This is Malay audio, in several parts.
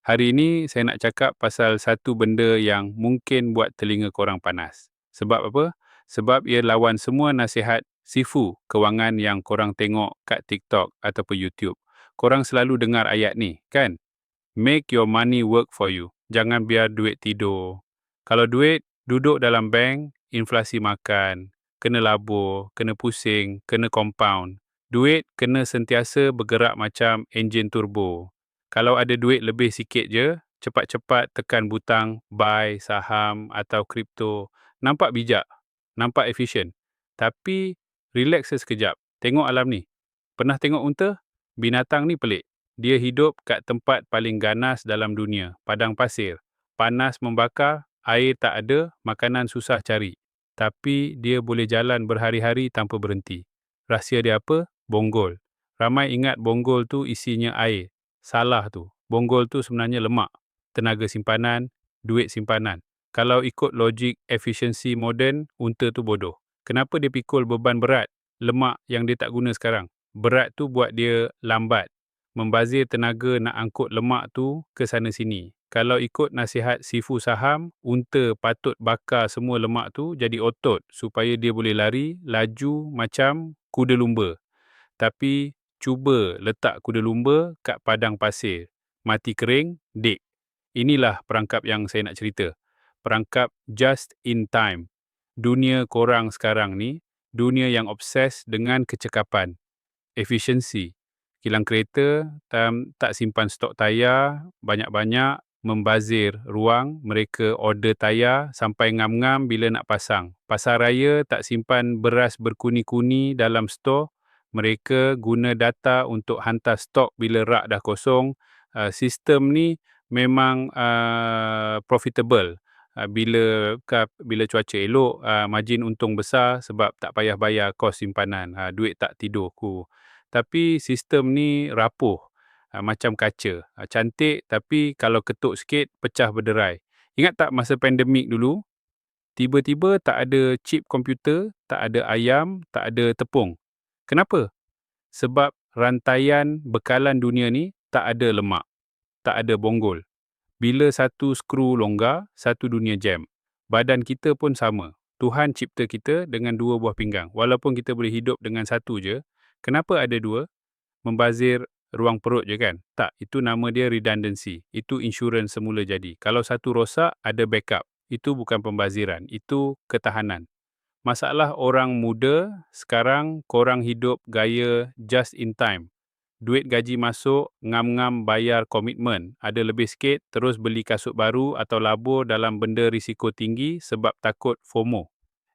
Hari ini saya nak cakap pasal satu benda yang mungkin buat telinga korang panas. Sebab apa? Sebab ia lawan semua nasihat sifu kewangan yang korang tengok kat TikTok ataupun YouTube. Korang selalu dengar ayat ni, kan? Make your money work for you. Jangan biar duit tidur. Kalau duit duduk dalam bank, inflasi makan, kena labur, kena pusing, kena compound. Duit kena sentiasa bergerak macam enjin turbo. Kalau ada duit lebih sikit je, cepat-cepat tekan butang buy saham atau kripto. Nampak bijak, nampak efisien. Tapi relax sekejap. Tengok alam ni. Pernah tengok unta? Binatang ni pelik. Dia hidup kat tempat paling ganas dalam dunia, padang pasir. Panas membakar, air tak ada, makanan susah cari. Tapi dia boleh jalan berhari-hari tanpa berhenti. Rahsia dia apa? Bonggol. Ramai ingat bonggol tu isinya air. Salah tu. Bonggol tu sebenarnya lemak, tenaga simpanan, duit simpanan. Kalau ikut logik efisiensi moden, unta tu bodoh. Kenapa dia pikul beban berat, lemak yang dia tak guna sekarang? Berat tu buat dia lambat, membazir tenaga nak angkut lemak tu ke sana sini. Kalau ikut nasihat sifu saham, unta patut bakar semua lemak tu jadi otot supaya dia boleh lari laju macam kuda lumba. Tapi cuba letak kuda lumba kat padang pasir. Mati kering, dek. Inilah perangkap yang saya nak cerita. Perangkap just in time. Dunia korang sekarang ni, dunia yang obses dengan kecekapan, efisiensi. Kilang kereta tak simpan stok tayar banyak-banyak, membazir ruang, mereka order tayar sampai ngam-ngam bila nak pasang. Pasar raya tak simpan beras berkuni-kuni dalam stor, mereka guna data untuk hantar stok bila rak dah kosong. Sistem ni memang profitable. Bila cuaca elok, margin untung besar sebab tak payah bayar kos simpanan, duit tak tidur ku. Tapi sistem ni rapuh, macam kaca. Cantik tapi kalau ketuk sikit pecah berderai. Ingat tak masa pandemik dulu? Tiba-tiba tak ada chip komputer, tak ada ayam, tak ada tepung. Kenapa? Sebab rantaian bekalan dunia ni tak ada lemak, tak ada bonggol. Bila satu skru longgar, satu dunia jam. Badan kita pun sama. Tuhan cipta kita dengan dua buah pinggang. Walaupun kita boleh hidup dengan satu je, kenapa ada dua? Membazir ruang perut je kan? Tak, itu nama dia redundancy. Itu insurans semula jadi. Kalau satu rosak, ada backup. Itu bukan pembaziran, itu ketahanan. Masalah orang muda, sekarang korang hidup gaya just in time. Duit gaji masuk, ngam-ngam bayar komitmen. Ada lebih sikit, terus beli kasut baru atau labur dalam benda risiko tinggi sebab takut FOMO.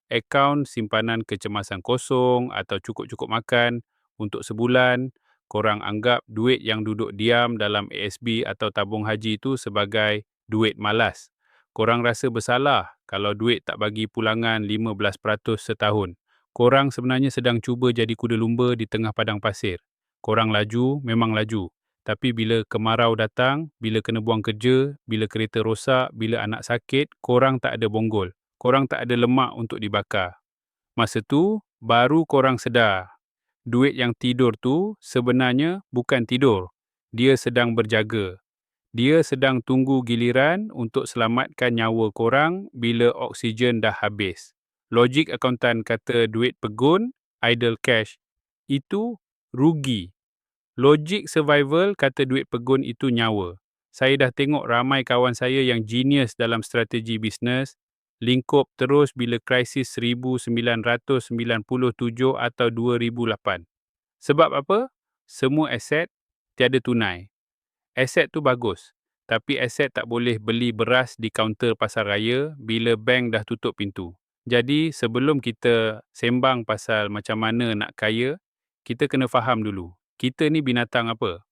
Akaun simpanan kecemasan kosong atau cukup-cukup makan untuk sebulan. Korang anggap duit yang duduk diam dalam ASB atau tabung haji itu sebagai duit malas. Korang rasa bersalah kalau duit tak bagi pulangan 15% setahun. Korang sebenarnya sedang cuba jadi kuda lumba di tengah padang pasir. Korang laju, memang laju. Tapi bila kemarau datang, bila kena buang kerja, bila kereta rosak, bila anak sakit, korang tak ada bonggol. Korang tak ada lemak untuk dibakar. Masa tu, baru korang sedar. Duit yang tidur tu sebenarnya bukan tidur. Dia sedang berjaga. Dia sedang tunggu giliran untuk selamatkan nyawa korang bila oksigen dah habis. Logik akuntan kata duit pegun, idle cash, itu rugi. Logik survival kata duit pegun itu nyawa. Saya dah tengok ramai kawan saya yang genius dalam strategi bisnes, lingkup terus bila krisis 1997 atau 2008. Sebab apa? Semua aset tiada tunai. Aset tu bagus, tapi aset tak boleh beli beras di kaunter pasar raya bila bank dah tutup pintu. Jadi sebelum kita sembang pasal macam mana nak kaya, kita kena faham dulu. Kita ni binatang apa?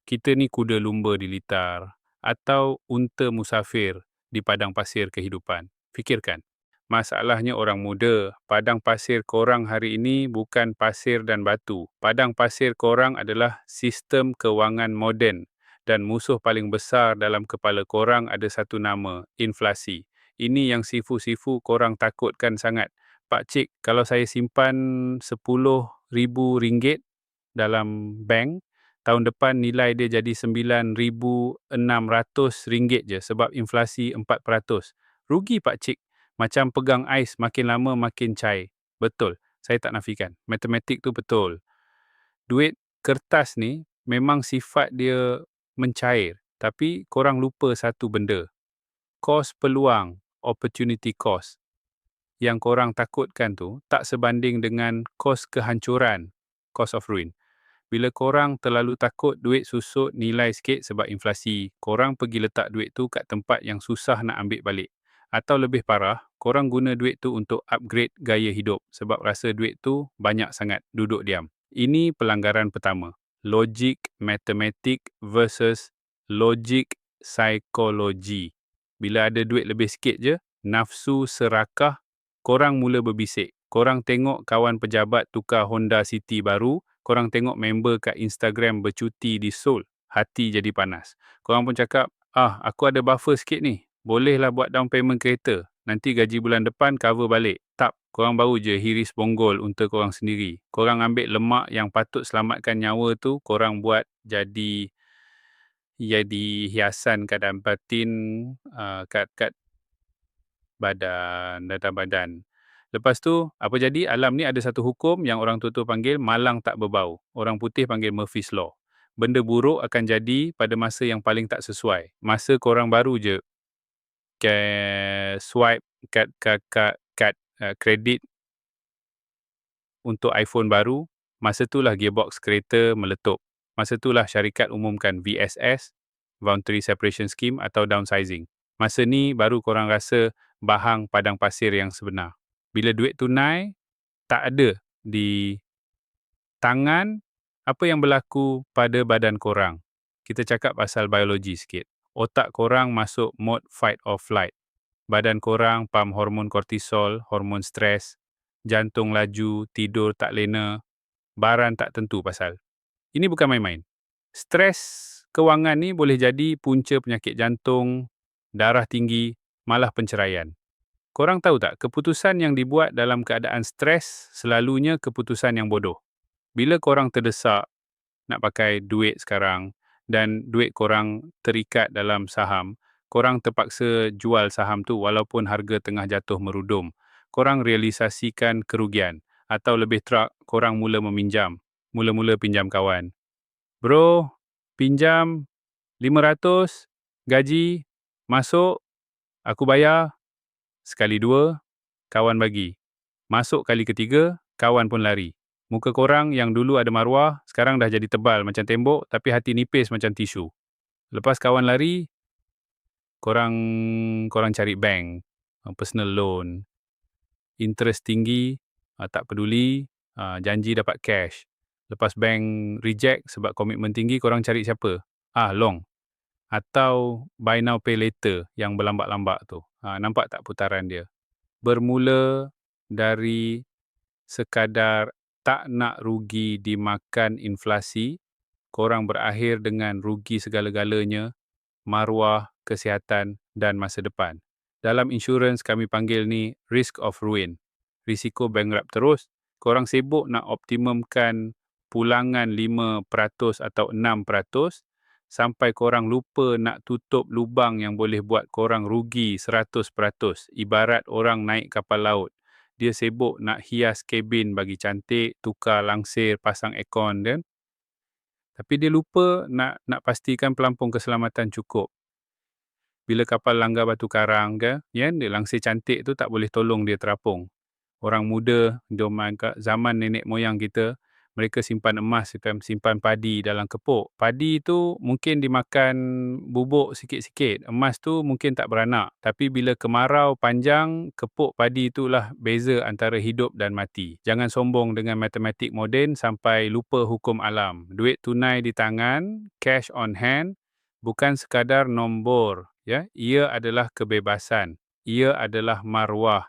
Kita ni kuda lumba di litar atau unta musafir di padang pasir kehidupan. Fikirkan. Masalahnya orang muda, padang pasir korang hari ini bukan pasir dan batu. Padang pasir korang adalah sistem kewangan moden dan musuh paling besar dalam kepala korang ada satu nama, inflasi. Ini yang sifu-sifu korang takutkan sangat. Pak Cik, kalau saya simpan RM10,000 dalam bank, tahun depan nilai dia jadi RM9,600 je sebab inflasi 4%. Rugi pakcik. Macam pegang ais, makin lama makin cair. Betul, saya tak nafikan. Matematik tu betul. Duit kertas ni memang sifat dia mencair. Tapi korang lupa satu benda. Kos peluang, opportunity cost, yang korang takutkan tu tak sebanding dengan kos kehancuran, cost of ruin. Bila korang terlalu takut duit susut nilai sikit sebab inflasi, korang pergi letak duit tu kat tempat yang susah nak ambil balik. Atau lebih parah, korang guna duit tu untuk upgrade gaya hidup sebab rasa duit tu banyak sangat duduk diam. Ini pelanggaran pertama. Logik matematik versus logik psikologi. Bila ada duit lebih sikit je, nafsu serakah, korang mula berbisik. Korang tengok kawan pejabat tukar Honda City baru, korang tengok member kat Instagram bercuti di Seoul, hati jadi panas. Korang pun cakap, aku ada buffer sikit ni, bolehlah buat down payment kereta, nanti gaji bulan depan cover balik. Tak, korang baru je hiris bonggol untuk korang sendiri. Korang ambil lemak yang patut selamatkan nyawa tu, korang buat jadi hiasan keadaan batin kat badan. Lepas tu, apa jadi? Alam ni ada satu hukum yang orang tua panggil malang tak berbau. Orang putih panggil Murphy's Law. Benda buruk akan jadi pada masa yang paling tak sesuai. Masa korang baru je swipe kad kredit untuk iPhone baru, masa itulah gearbox kereta meletup. Masa itulah syarikat umumkan VSS, Voluntary Separation Scheme atau downsizing. Masa ni baru korang rasa bahang padang pasir yang sebenar. Bila duit tunai tak ada di tangan, apa yang berlaku pada badan korang? Kita cakap pasal biologi sikit. Otak korang masuk mode fight or flight. Badan korang pam hormon kortisol, hormon stres, jantung laju, tidur tak lena, baran tak tentu pasal. Ini bukan main-main. Stres kewangan ni boleh jadi punca penyakit jantung, darah tinggi, malah penceraian. Korang tahu tak, keputusan yang dibuat dalam keadaan stres selalunya keputusan yang bodoh. Bila korang terdesak nak pakai duit sekarang dan duit korang terikat dalam saham, korang terpaksa jual saham tu walaupun harga tengah jatuh merudum. Korang realisasikan kerugian atau lebih teruk, korang mula meminjam. Mula-mula pinjam kawan. Bro, pinjam 500, gaji, masuk, aku bayar. Sekali dua, kawan bagi. Masuk kali ketiga, kawan pun lari. Muka korang yang dulu ada maruah, sekarang dah jadi tebal macam tembok tapi hati nipis macam tisu. Lepas kawan lari, korang cari bank, personal loan, interest tinggi, tak peduli, janji dapat cash. Lepas bank reject sebab komitmen tinggi, korang cari siapa? Long. Atau buy now pay later yang berlambak-lambak tu. Nampak tak putaran dia? Bermula dari sekadar tak nak rugi dimakan inflasi, korang berakhir dengan rugi segala-galanya, maruah, kesihatan dan masa depan. Dalam insurans kami panggil ni risk of ruin. Risiko bankrupt terus. Korang sibuk nak optimumkan pulangan 5% atau 6%, sampai korang lupa nak tutup lubang yang boleh buat korang rugi 100%. Ibarat orang naik kapal laut. Dia sibuk nak hias kabin bagi cantik, tukar langsir, pasang aircon dan tapi dia lupa nak pastikan pelampung keselamatan cukup. Bila kapal langgar batu karang ke, dia langsir cantik tu tak boleh tolong dia terapung. Orang muda, zaman nenek moyang kita, mereka simpan emas, simpan padi dalam kepuk. Padi tu mungkin dimakan bubuk sikit-sikit. Emas tu mungkin tak beranak. Tapi bila kemarau panjang, kepuk padi itulah beza antara hidup dan mati. Jangan sombong dengan matematik moden sampai lupa hukum alam. Duit tunai di tangan, cash on hand, bukan sekadar nombor. Ya, ia adalah kebebasan. Ia adalah maruah.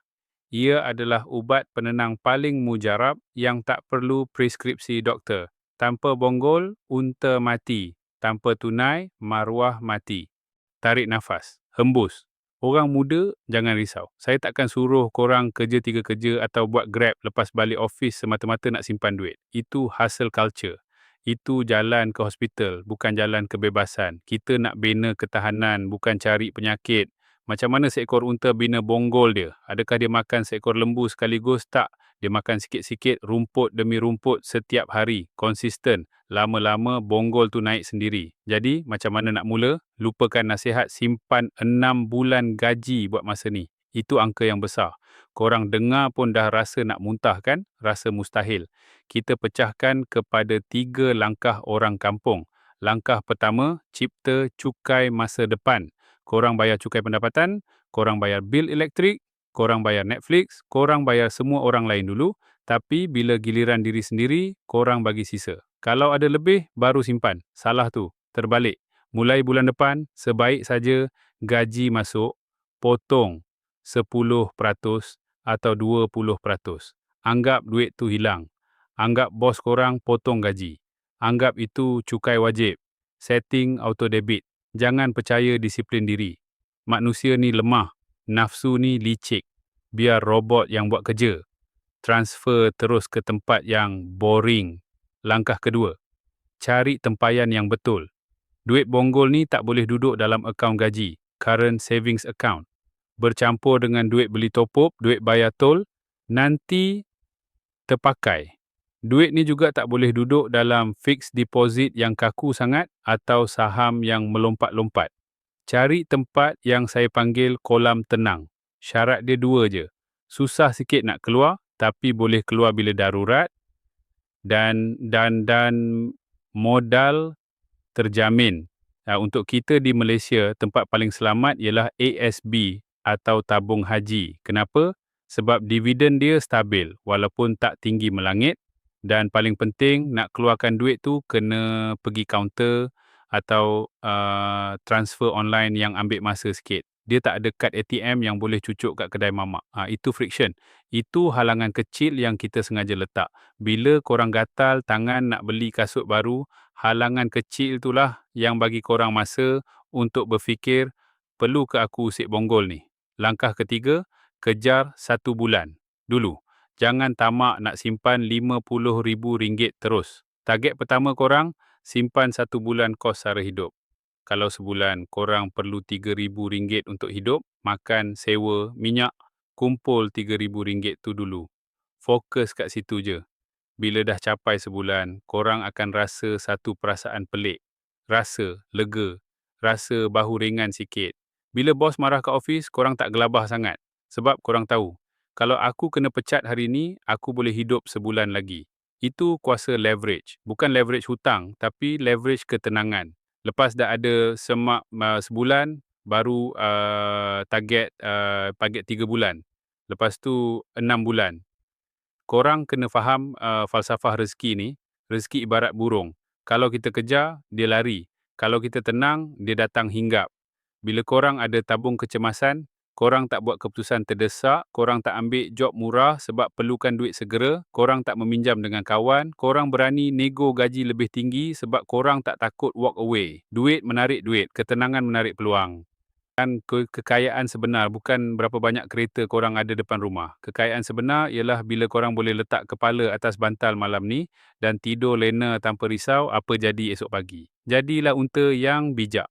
Ia adalah ubat penenang paling mujarab yang tak perlu preskripsi doktor. Tanpa bonggol, unta mati. Tanpa tunai, maruah mati. Tarik nafas. Hembus. Orang muda, jangan risau. Saya takkan suruh korang kerja 3 kerja atau buat Grab lepas balik office semata-mata nak simpan duit. Itu hustle culture. Itu jalan ke hospital, bukan jalan kebebasan. Kita nak bina ketahanan, bukan cari penyakit. Macam mana seekor unta bina bonggol dia? Adakah dia makan seekor lembu sekaligus? Tak. Dia makan sikit-sikit, rumput demi rumput setiap hari, konsisten. Lama-lama bonggol tu naik sendiri. Jadi, macam mana nak mula? Lupakan nasihat simpan 6 bulan gaji buat masa ni. Itu angka yang besar. Korang dengar pun dah rasa nak muntah kan? Rasa mustahil. Kita pecahkan kepada 3 langkah orang kampung. Langkah pertama, cipta cukai masa depan. Korang bayar cukai pendapatan, korang bayar bil elektrik, korang bayar Netflix, korang bayar semua orang lain dulu, tapi bila giliran diri sendiri, korang bagi sisa. Kalau ada lebih, baru simpan. Salah tu, terbalik. Mulai bulan depan, sebaik saja gaji masuk, potong 10% atau 20%. Anggap duit tu hilang. Anggap bos korang potong gaji. Anggap itu cukai wajib. Setting auto debit. Jangan percaya disiplin diri. Manusia ni lemah. Nafsu ni licik. Biar robot yang buat kerja. Transfer terus ke tempat yang boring. Langkah kedua, cari tempayan yang betul. Duit bonggol ni tak boleh duduk dalam akaun gaji, current savings account. Bercampur dengan duit beli top-up, duit bayar tol, nanti terpakai. Duit ni juga tak boleh duduk dalam fixed deposit yang kaku sangat atau saham yang melompat-lompat. Cari tempat yang saya panggil kolam tenang. Syarat dia 2 je. Susah sikit nak keluar, tapi boleh keluar bila darurat dan modal terjamin. Untuk kita di Malaysia, tempat paling selamat ialah ASB atau tabung haji. Kenapa? Sebab dividen dia stabil walaupun tak tinggi melangit, dan paling penting nak keluarkan duit tu kena pergi kaunter atau transfer online yang ambil masa sikit. Dia tak ada kad ATM yang boleh cucuk kat kedai mamak. Itu friction. Itu halangan kecil yang kita sengaja letak. Bila korang gatal tangan nak beli kasut baru, halangan kecil itulah yang bagi korang masa untuk berfikir, perlu ke aku usik bonggol ni? Langkah ketiga, kejar 1 bulan dulu. Jangan tamak nak simpan RM50,000 terus. Target pertama korang, simpan 1 bulan kos sara hidup. Kalau sebulan korang perlu RM3,000 untuk hidup, makan, sewa, minyak, kumpul RM3,000 tu dulu. Fokus kat situ je. Bila dah capai sebulan, korang akan rasa satu perasaan pelik. Rasa lega, rasa bahu ringan sikit. Bila bos marah kat office, korang tak gelabah sangat. Sebab korang tahu, kalau aku kena pecat hari ni, aku boleh hidup sebulan lagi. Itu kuasa leverage. Bukan leverage hutang, tapi leverage ketenangan. Lepas dah ada semak sebulan, baru target 3 bulan. Lepas tu 6 bulan. Korang kena faham falsafah rezeki ni. Rezeki ibarat burung. Kalau kita kejar, dia lari. Kalau kita tenang, dia datang hinggap. Bila korang ada tabung kecemasan, korang tak buat keputusan terdesak, korang tak ambil job murah sebab perlukan duit segera, korang tak meminjam dengan kawan, korang berani nego gaji lebih tinggi sebab korang tak takut walk away. Duit menarik duit, ketenangan menarik peluang. Dan kekayaan sebenar bukan berapa banyak kereta korang ada depan rumah. Kekayaan sebenar ialah bila korang boleh letak kepala atas bantal malam ni dan tidur lena tanpa risau apa jadi esok pagi. Jadilah unta yang bijak.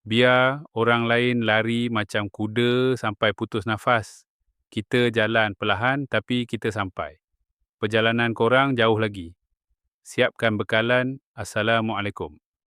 Biar orang lain lari macam kuda sampai putus nafas. Kita jalan perlahan tapi kita sampai. Perjalanan korang jauh lagi. Siapkan bekalan. Assalamualaikum.